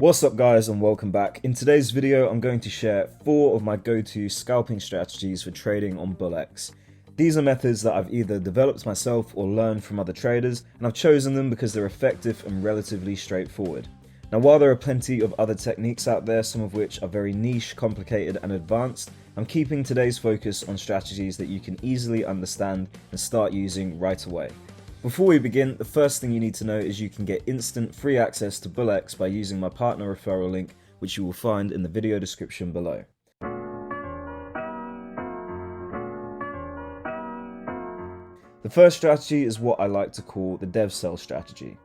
What's up guys and welcome back. In today's video I'm going to share 4 of my go-to scalping strategies for trading on BullX. These are methods that I've either developed myself or learned from other traders, and I've chosen them because they're effective and relatively straightforward. Now while there are plenty of other techniques out there, some of which are very niche, complicated and advanced, I'm keeping today's focus on strategies that you can easily understand and start using right away. Before we begin, the first thing you need to know is you can get instant free access to BullX by using my partner referral link, which you will find in the video description below. The first strategy is what I like to call the dev sell strategy.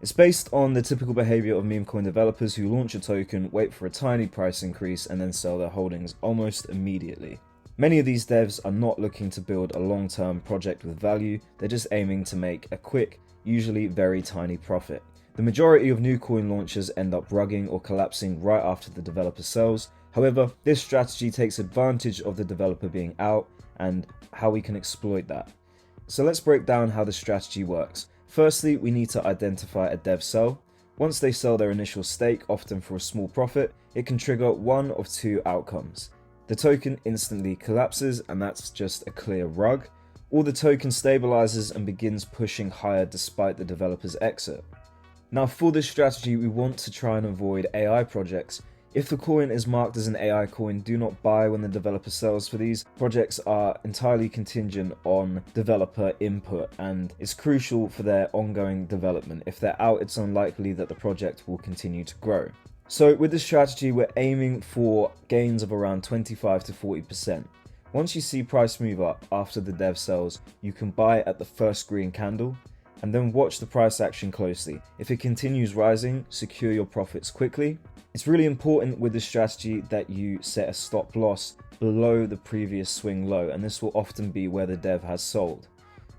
It's based on the typical behavior of Memecoin developers who launch a token, wait for a tiny price increase and then sell their holdings almost immediately. Many of these devs are not looking to build a long-term project with value, they're just aiming to make a quick, usually very tiny profit. The majority of new coin launches end up rugging or collapsing right after the developer sells. However, this strategy takes advantage of the developer being out and how we can exploit that. So let's break down how the strategy works. Firstly, we need to identify a dev sell. Once they sell their initial stake, often for a small profit, it can trigger one of two outcomes. The token instantly collapses, and that's just a clear rug, or the token stabilizes and begins pushing higher despite the developer's exit. Now for this strategy, we want to try and avoid AI projects. If the coin is marked as an AI coin, do not buy when the developer sells for these. Projects are entirely contingent on developer input, and it's crucial for their ongoing development. If they're out, it's unlikely that the project will continue to grow. So with this strategy, we're aiming for gains of around 25 to 40%. Once you see price move up after the dev sells, you can buy at the first green candle and then watch the price action closely. If it continues rising, secure your profits quickly. It's really important with this strategy that you set a stop loss below the previous swing low, and this will often be where the dev has sold.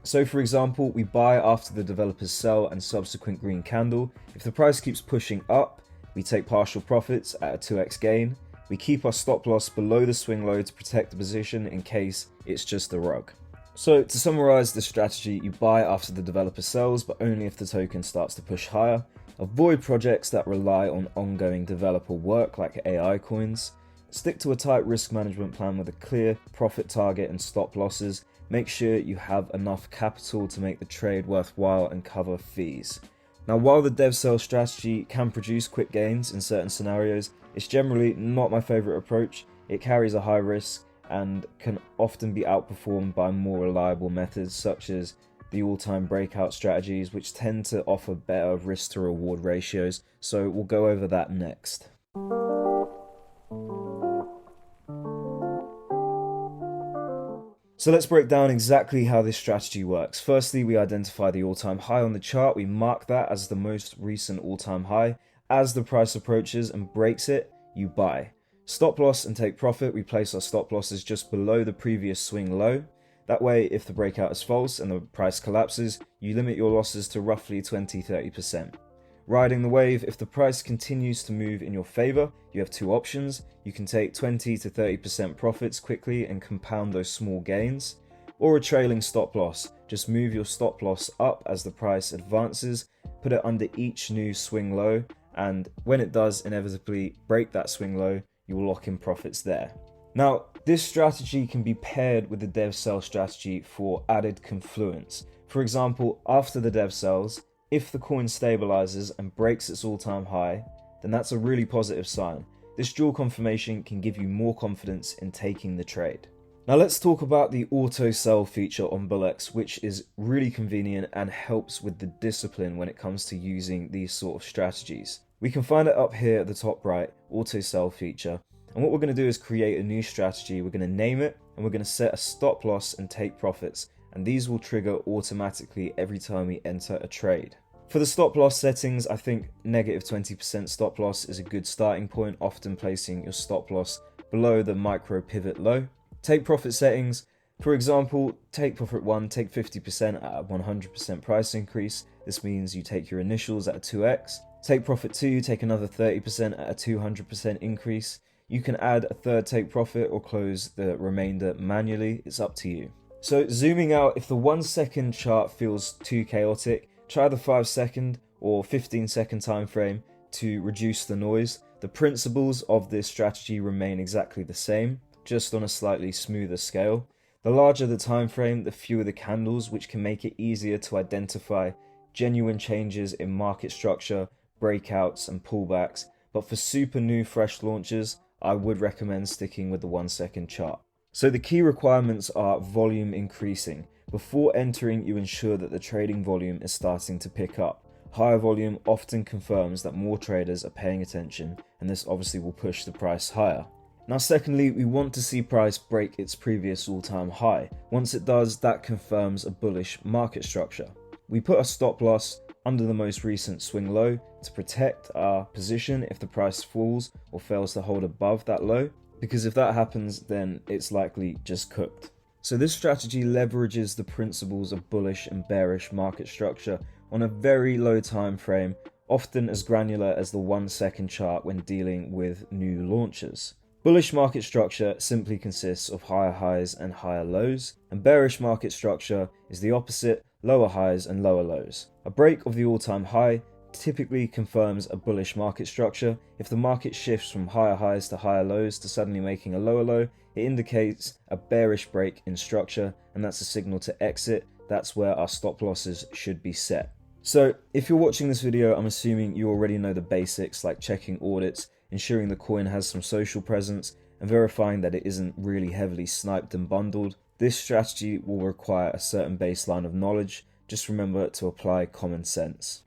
So for example, we buy after the developers sell and subsequent green candle. If the price keeps pushing up, we take partial profits at a 2x gain. We keep our stop loss below the swing low to protect the position in case it's just a rug. So to summarize the strategy, you buy after the developer sells, but only if the token starts to push higher. Avoid projects that rely on ongoing developer work like AI coins. Stick to a tight risk management plan with a clear profit target and stop losses. Make sure you have enough capital to make the trade worthwhile and cover fees. Now while the dev sell strategy can produce quick gains in certain scenarios, it's generally not my favorite approach. It carries a high risk and can often be outperformed by more reliable methods such as the all-time breakout strategies, which tend to offer better risk to reward ratios. So we'll go over that next. So let's break down exactly how this strategy works. Firstly, we identify the all-time high on the chart. We mark that as the most recent all-time high. As the price approaches and breaks it, you buy. Stop loss and take profit. We place our stop losses just below the previous swing low. That way, if the breakout is false and the price collapses, you limit your losses to roughly 20-30%. Riding the wave, if the price continues to move in your favor, you have two options. You can take 20 to 30% profits quickly and compound those small gains, or a trailing stop loss. Just move your stop loss up as the price advances, put it under each new swing low, and when it does inevitably break that swing low, you will lock in profits there. Now, this strategy can be paired with the dev sell strategy for added confluence. For example, after the dev sells, if the coin stabilizes and breaks its all-time high, then that's a really positive sign. This dual confirmation can give you more confidence in taking the trade. Now let's talk about the auto sell feature on BullX, which is really convenient and helps with the discipline when it comes to using these sort of strategies. We can find it up here at the top right, auto sell feature. And what we're going to do is create a new strategy. We're going to name it and we're going to set a stop loss and take profits. And these will trigger automatically every time we enter a trade. For the stop loss settings, I think negative 20% stop loss is a good starting point, often placing your stop loss below the micro pivot low. Take profit settings, for example, take profit 1, take 50% at a 100% price increase. This means you take your initials at a 2x. Take profit 2, take another 30% at a 200% increase. You can add a third take profit or close the remainder manually, it's up to you. So zooming out, if the 1 second chart feels too chaotic, try the 5 second or 15 second time frame. to reduce the noise. The principles of this strategy remain exactly the same, just on a slightly smoother scale. The larger the time frame, the fewer the candles, which can make it easier to identify genuine changes in market structure, breakouts and pullbacks. But for super new fresh launches, I would recommend sticking with the 1 second chart. So the key requirements are volume increasing. Before entering, you ensure that the trading volume is starting to pick up. Higher volume often confirms that more traders are paying attention, and this obviously will push the price higher. Now secondly, we want to see price break its previous all-time high. Once it does, that confirms a bullish market structure. We put a stop loss under the most recent swing low to protect our position if the price falls or fails to hold above that low, because if that happens, then it's likely just cooked. So this strategy leverages the principles of bullish and bearish market structure on a very low time frame, often as granular as the 1 second chart when dealing with new launches. Bullish market structure simply consists of higher highs and higher lows, and bearish market structure is the opposite, lower highs and lower lows. A break of the all-time high typically confirms a bullish market structure. If the market shifts from higher highs to higher lows to suddenly making a lower low, it indicates a bearish break in structure, and that's a signal to exit. That's where our stop losses should be set. So if you're watching this video, I'm assuming you already know the basics like checking audits, ensuring the coin has some social presence, and verifying that it isn't really heavily sniped and bundled. This strategy will require a certain baseline of knowledge. Just remember to apply common sense.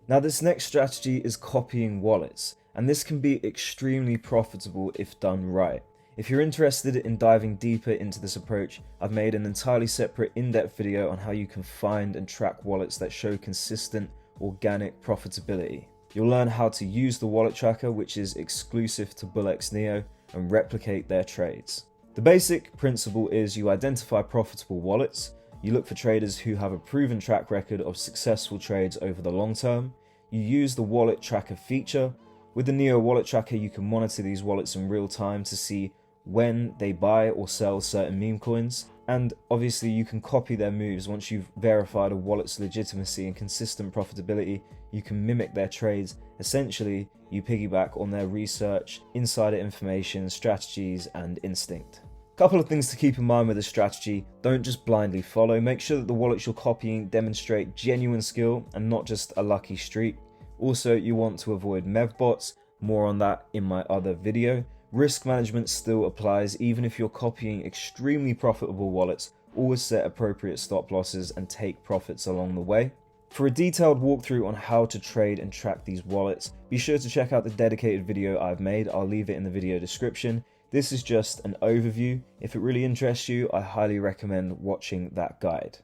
Now this next strategy is copying wallets, and this can be extremely profitable if done right. If you're interested in diving deeper into this approach, I've made an entirely separate in-depth video on how you can find and track wallets that show consistent organic profitability. You'll learn how to use the wallet tracker, which is exclusive to BullX Neo, and replicate their trades. The basic principle is you identify profitable wallets, you look for traders who have a proven track record of successful trades over the long term, you use the wallet tracker feature. With the Neo wallet tracker, you can monitor these wallets in real time to see when they buy or sell certain meme coins, and obviously you can copy their moves. Once you've verified a wallet's legitimacy and consistent profitability, you can mimic their trades. Essentially, you piggyback on their research, insider information, strategies, and instinct. Couple of things to keep in mind with this strategy: don't just blindly follow. Make sure that the wallets you're copying demonstrate genuine skill and not just a lucky streak. Also, you want to avoid mev bots, more on that in my other video. Risk management still applies. Even if you're copying extremely profitable wallets, always set appropriate stop losses and take profits along the way. For a detailed walkthrough on how to trade and track these wallets, be sure to check out the dedicated video I've made. I'll leave it in the video description. This is just an overview. If it really interests you, I highly recommend watching that guide.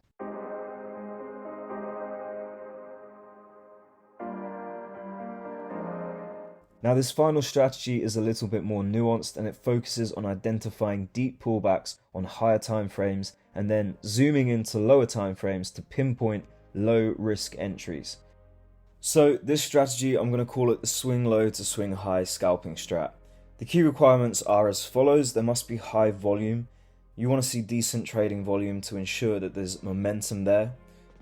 Now this final strategy is a little bit more nuanced, and it focuses on identifying deep pullbacks on higher time frames and then zooming into lower time frames to pinpoint low risk entries. So this strategy, I'm going to call it the swing low to swing high scalping strat. The key requirements are as follows. There must be high volume. You want to see decent trading volume to ensure that there's momentum there.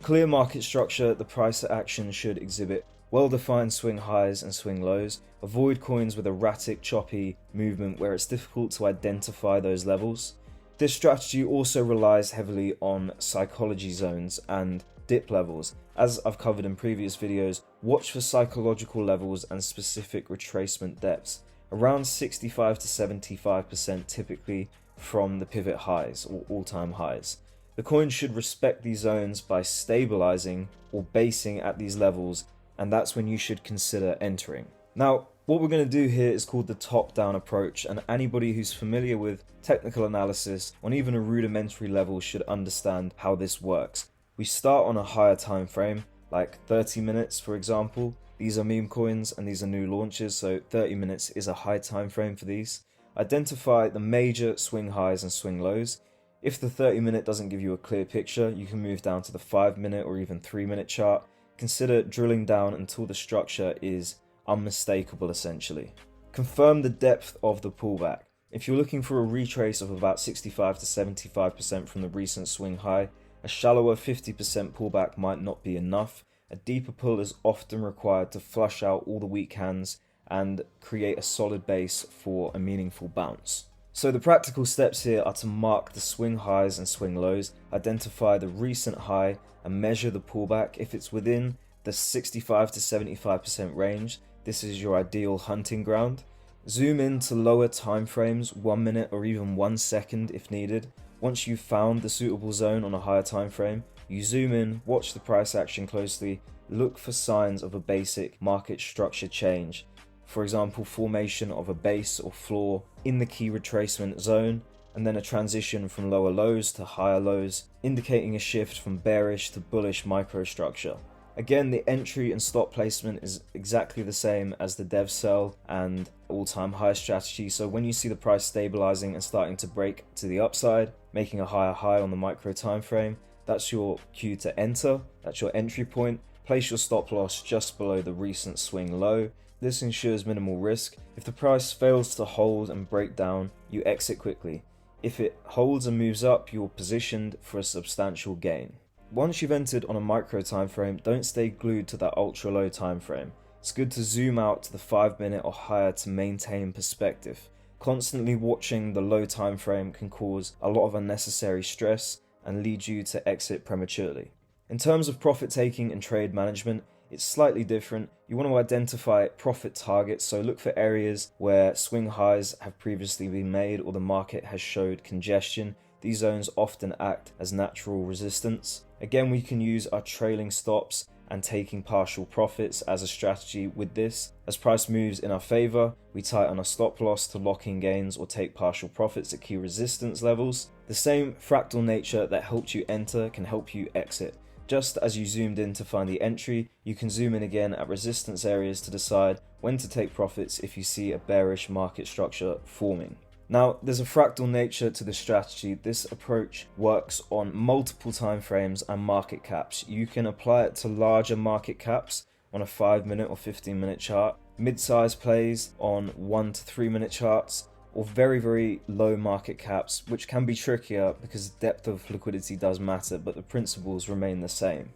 Clear market structure. The price action should exhibit well-defined swing highs and swing lows. Avoid coins with erratic, choppy movement where it's difficult to identify those levels. This strategy also relies heavily on psychology zones and dip levels. As I've covered in previous videos, watch for psychological levels and specific retracement depths, around 65 to 75% typically from the pivot highs or all-time highs. The coin should respect these zones by stabilizing or basing at these levels, and that's when you should consider entering. Now, what we're going to do here is called the top-down approach, and anybody who's familiar with technical analysis on even a rudimentary level should understand how this works. We start on a higher time frame, like 30 minutes for example. These are meme coins and these are new launches, so 30 minutes is a high time frame for these. Identify the major swing highs and swing lows. If the 30-minute doesn't give you a clear picture, you can move down to the 5-minute or even 3-minute chart. Consider drilling down until the structure is unmistakable essentially. Confirm the depth of the pullback. If you're looking for a retrace of about 65 to 75% from the recent swing high, A shallower 50% pullback might not be enough. A deeper pull is often required to flush out all the weak hands and create a solid base for a meaningful bounce. So the practical steps here are to mark the swing highs and swing lows, identify the recent high and measure the pullback. If it's within the 65 to 75% range, this is your ideal hunting ground. Zoom in to lower time frames, 1 minute or even 1 second if needed. Once you've found the suitable zone on a higher time frame, you zoom in, watch the price action closely, look for signs of a basic market structure change. For example, formation of a base or floor in the key retracement zone, and then a transition from lower lows to higher lows, indicating a shift from bearish to bullish microstructure. Again, the entry and stop placement is exactly the same as the dev sell and all-time high strategy. So when you see the price stabilizing and starting to break to the upside, making a higher high on the micro time frame, that's your cue to enter. That's your entry point. Place your stop loss just below the recent swing low. This ensures minimal risk. If the price fails to hold and break down, you exit quickly. If it holds and moves up, you're positioned for a substantial gain. Once you've entered on a micro time frame, don't stay glued to that ultra low time frame. It's good to zoom out to the 5 minute or higher to maintain perspective. Constantly watching the low time frame can cause a lot of unnecessary stress and lead you to exit prematurely. In terms of profit taking and trade management, it's slightly different. You want to identify profit targets, so look for areas where swing highs have previously been made or the market has showed congestion. These zones often act as natural resistance. Again, we can use our trailing stops and taking partial profits as a strategy with this. As price moves in our favor, we tighten our stop loss to lock in gains or take partial profits at key resistance levels. The same fractal nature that helped you enter can help you exit. Just as you zoomed in to find the entry, you can zoom in again at resistance areas to decide when to take profits if you see a bearish market structure forming. Now, there's a fractal nature to this strategy. This approach works on multiple time frames and market caps. You can apply it to larger market caps on a 5 minute or 15 minute chart, mid-size plays on 1 to 3 minute charts, or very, very low market caps, which can be trickier because depth of liquidity does matter, but the principles remain the same.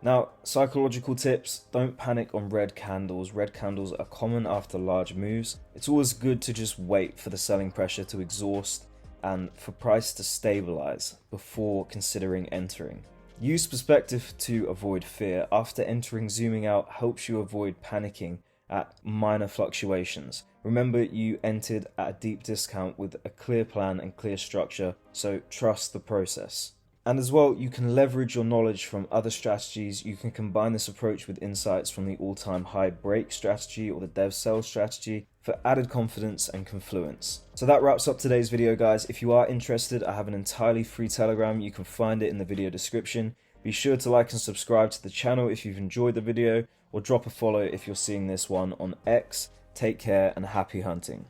Now, psychological tips: don't panic on red candles. Red candles are common after large moves. It's always good to just wait for the selling pressure to exhaust and for price to stabilize before considering entering. Use perspective to avoid fear. After entering, zooming out helps you avoid panicking at minor fluctuations. Remember, you entered at a deep discount with a clear plan and clear structure, so trust the process. And as well, you can leverage your knowledge from other strategies. You can combine this approach with insights from the all-time high break strategy or the dev sell strategy for added confidence and confluence. So that wraps up today's video, guys. If you are interested, I have an entirely free Telegram. You can find it in the video description. Be sure to like and subscribe to the channel if you've enjoyed the video, or drop a follow if you're seeing this one on X. Take care and happy hunting.